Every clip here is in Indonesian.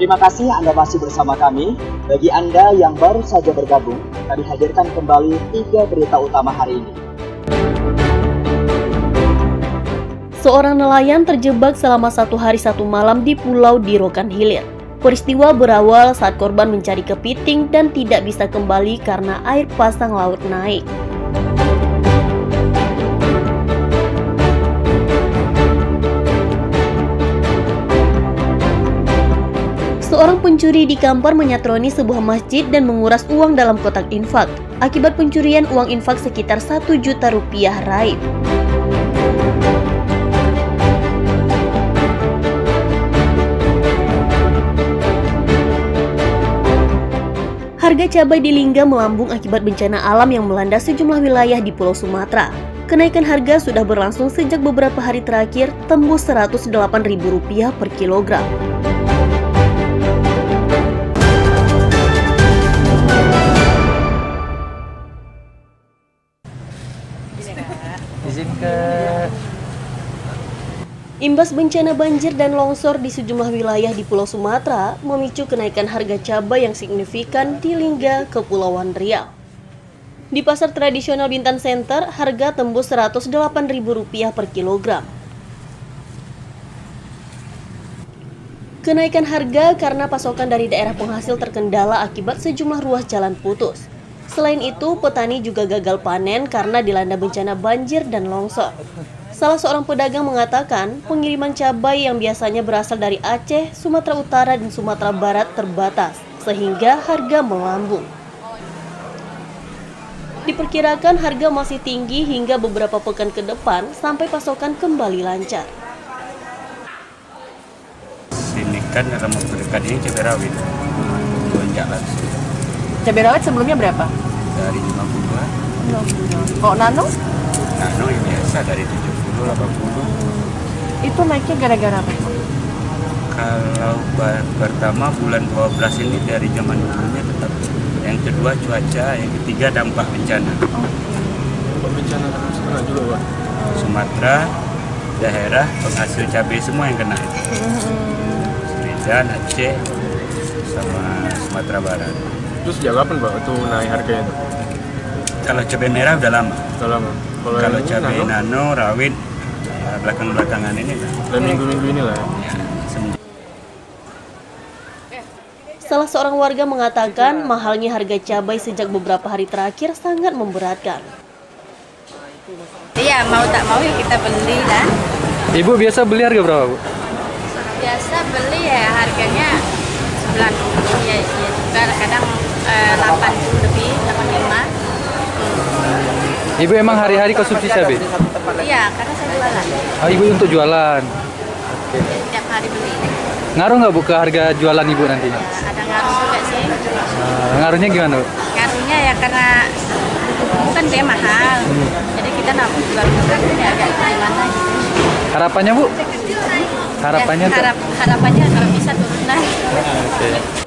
Terima kasih Anda masih bersama kami. Bagi Anda yang baru saja bergabung, kami hadirkan kembali 3 berita utama hari ini. Seorang nelayan terjebak selama 1 hari 1 malam di pulau di Rokan Hilir. Peristiwa berawal saat korban mencari kepiting dan tidak bisa kembali karena air pasang laut naik. Seorang pencuri di Kampar menyatroni sebuah masjid dan menguras uang dalam kotak infak. Akibat pencurian, uang infak sekitar 1 juta rupiah raib. Harga cabai di Lingga melambung akibat bencana alam yang melanda sejumlah wilayah di Pulau Sumatera. Kenaikan harga sudah berlangsung sejak beberapa hari terakhir, tembus Rp108.000 per kilogram. Imbas bencana banjir dan longsor di sejumlah wilayah di Pulau Sumatera memicu kenaikan harga cabai yang signifikan di Lingga, Kepulauan Riau. Di pasar tradisional Bintan Center, harga tembus Rp108.000 per kilogram. Kenaikan harga karena pasokan dari daerah penghasil terkendala akibat sejumlah ruas jalan putus. Selain itu, petani juga gagal panen karena dilanda bencana banjir dan longsor. Salah seorang pedagang mengatakan pengiriman cabai yang biasanya berasal dari Aceh, Sumatera Utara, dan Sumatera Barat terbatas, sehingga harga melambung. Diperkirakan harga masih tinggi hingga beberapa pekan ke depan sampai pasokan kembali lancar. Ini kan dalam waktu dekat ini cabai rawit lonjak langsung. Cabai rawit sebelumnya berapa? Dari 50-an. Kok nano? Nano yang biasa dari 70-80. Itu naiknya gara-gara apa? Kalau pertama bulan 12 ini dari zaman dulunya tetap. Yang kedua cuaca, yang ketiga dampak bencana. Bencana kena juga, Pak. Sumatera, daerah penghasil cabai semua yang kena itu. Medan, Aceh, sama Sumatera Barat. Terus sejak kapan, Pak, itu naik harganya itu? Kalau cabai merah udah lama. Udah lama. Kalau cabai nano, rawit, belakang-belakangan ini lah. Dan minggu-minggu inilah ya. Salah seorang warga mengatakan mahalnya harga cabai sejak beberapa hari terakhir sangat memberatkan. Iya, mau tak mau ya kita beli lah. Ibu biasa beli harga berapa, Bu? Biasa beli ya harganya 90 ya juga kadang 80 lebih, 85. Ibu emang hari-hari konsumsi cabai? Iya, karena saya jualan. Oh, Ibu untuk jualan. Tiap hari beli. Ngaruh nggak, Bu, ke harga jualan Ibu nantinya? Ya, ada ngaruh juga sih. Ngaruhnya gimana, Bu? Ngaruhnya ya karena bukan dia mahal. Jadi kita nabung jual bukan ya agak gimana gitu. Harapannya, Bu? Harapannya ya, harapannya kalau bisa turun lagi. Oke.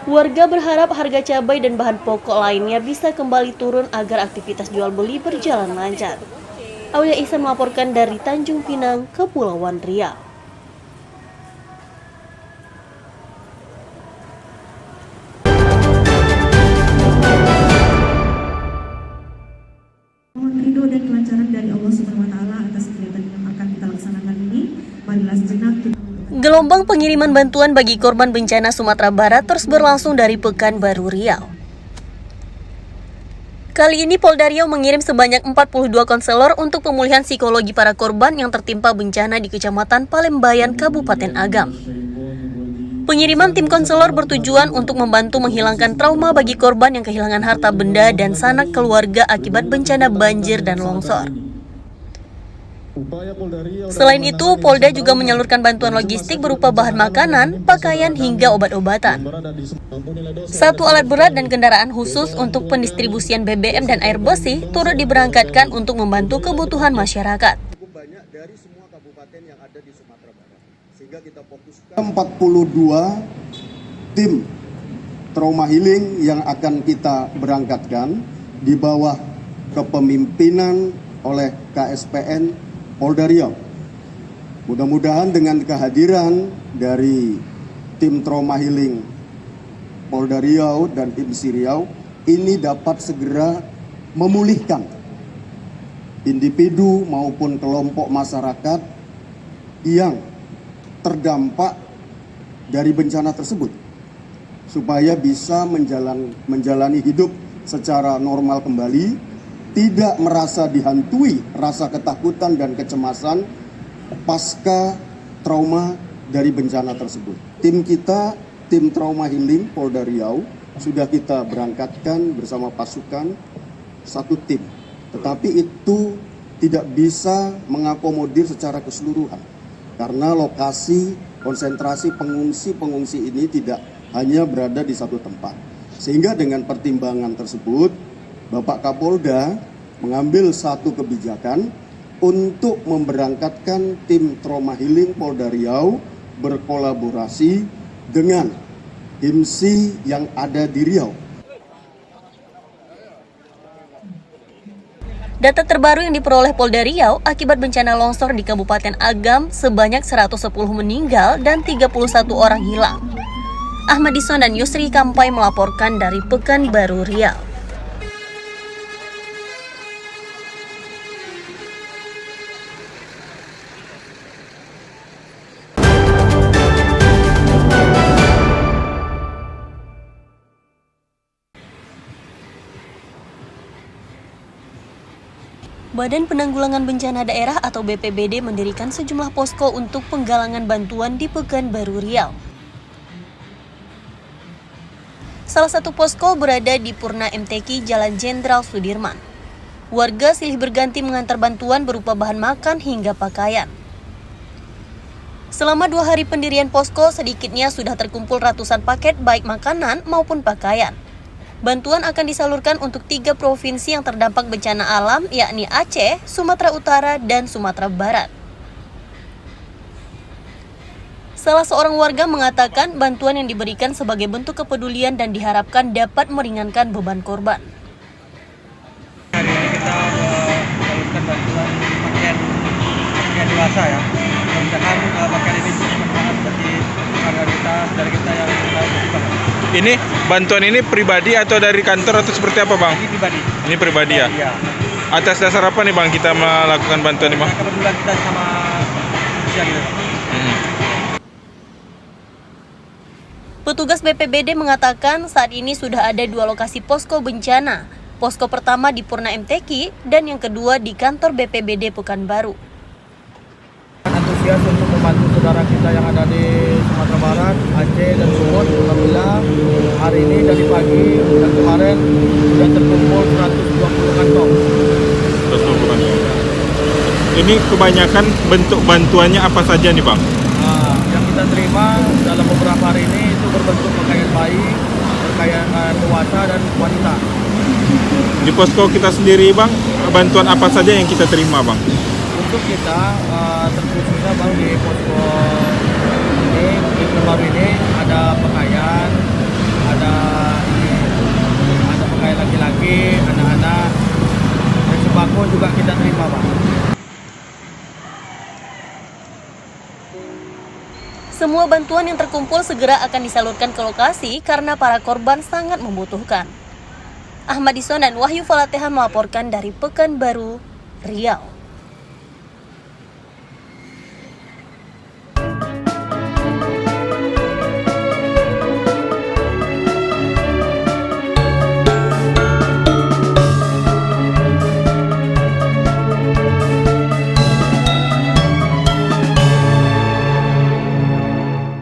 Warga berharap harga cabai dan bahan pokok lainnya bisa kembali turun agar aktivitas jual beli berjalan lancar. Aulia Ihsan melaporkan dari Tanjung Pinang, Kepulauan Riau. Mohon ridho dan kelancaran dari Allah Subhanahu wa taala atas kegiatan yang akan kita laksanakan ini. Marilah sejenak kita Gelombang pengiriman bantuan bagi korban bencana Sumatera Barat terus berlangsung dari Pekanbaru Riau. Kali ini Polda Riau mengirim sebanyak 42 konselor untuk pemulihan psikologi para korban yang tertimpa bencana di Kecamatan Palembayan, Kabupaten Agam. Pengiriman tim konselor bertujuan untuk membantu menghilangkan trauma bagi korban yang kehilangan harta benda dan sanak keluarga akibat bencana banjir dan longsor. Selain itu, Polda juga menyalurkan bantuan logistik berupa bahan makanan, pakaian, hingga obat-obatan. 1 alat berat dan kendaraan khusus untuk pendistribusian BBM dan air bersih turut diberangkatkan untuk membantu kebutuhan masyarakat. Cukup banyak dari semua kabupaten yang ada di Sumatera Barat. Sehingga kita fokuskan 42 tim trauma healing yang akan kita berangkatkan di bawah kepemimpinan oleh KSPN Polda Riau. Mudah-mudahan dengan kehadiran dari tim trauma healing Polda Riau dan IMSI Riau ini dapat segera memulihkan individu maupun kelompok masyarakat yang terdampak dari bencana tersebut, supaya bisa menjalani hidup secara normal kembali, tidak merasa dihantui rasa ketakutan dan kecemasan pasca trauma dari bencana tersebut. Tim kita, tim trauma healing Polda Riau, sudah kita berangkatkan bersama pasukan 1 tim. Tetapi itu tidak bisa mengakomodir secara keseluruhan, karena lokasi konsentrasi pengungsi ini tidak hanya berada di satu tempat. Sehingga dengan pertimbangan tersebut, Bapak Kapolda mengambil satu kebijakan untuk memberangkatkan tim trauma healing Polda Riau berkolaborasi dengan IMSI yang ada di Riau. Data terbaru yang diperoleh Polda Riau akibat bencana longsor di Kabupaten Agam sebanyak 110 meninggal dan 31 orang hilang. Ahmad Dison dan Yusri Kampai melaporkan dari Pekanbaru, Riau. Badan Penanggulangan Bencana Daerah atau BPBD mendirikan sejumlah posko untuk penggalangan bantuan di Pekanbaru, Riau. Salah satu posko berada di Purna MTQ Jalan Jenderal Sudirman. Warga silih berganti mengantar bantuan berupa bahan makan hingga pakaian. Selama 2 hari pendirian posko, sedikitnya sudah terkumpul ratusan paket baik makanan maupun pakaian. Bantuan akan disalurkan untuk 3 provinsi yang terdampak bencana alam, yakni Aceh, Sumatera Utara, dan Sumatera Barat. Salah seorang warga mengatakan bantuan yang diberikan sebagai bentuk kepedulian dan diharapkan dapat meringankan beban korban. Hari ini kita menyalurkan bantuan pakaian dewasa ya. Mudah-mudahan pakaian ini cukup bermanfaat bagi warga kita, saudara kita yang berjubah. Ini bantuan ini pribadi atau dari kantor atau seperti apa, Bang? Ini pribadi. Ini pribadi ya? Iya. Atas dasar apa nih, Bang, kita melakukan bantuan ini, Bang? Kebetulan kita sama manusia gitu. Petugas BPBD mengatakan saat ini sudah ada 2 lokasi posko bencana. Posko pertama di Purna MTQ dan yang kedua di kantor BPBD Pekanbaru. Antusias untuk membantu saudara kita yang ada di Sumatera Barat, Aceh, dan Sumut. Alhamdulillah hari ini dari pagi dan kemarin sudah terkumpul 120 kantong. 120 kantong. Ini kebanyakan bentuk bantuannya apa saja nih, Bang? Yang kita terima dalam beberapa hari ini itu berbentuk pakaian bayi, pakaian dewasa, dan wanita. Di posko kita sendiri, Bang, bantuan apa saja yang kita terima, Bang? Untuk kita terkhususnya Bang di posko ini, di Pekanbaru ini ada pakaian, ada pakaian laki-laki, anak-anak, dan sembako juga kita terima, Bang. Semua bantuan yang terkumpul segera akan disalurkan ke lokasi karena para korban sangat membutuhkan. Ahmad Dison dan Wahyu Falatehan melaporkan dari Pekanbaru, Riau.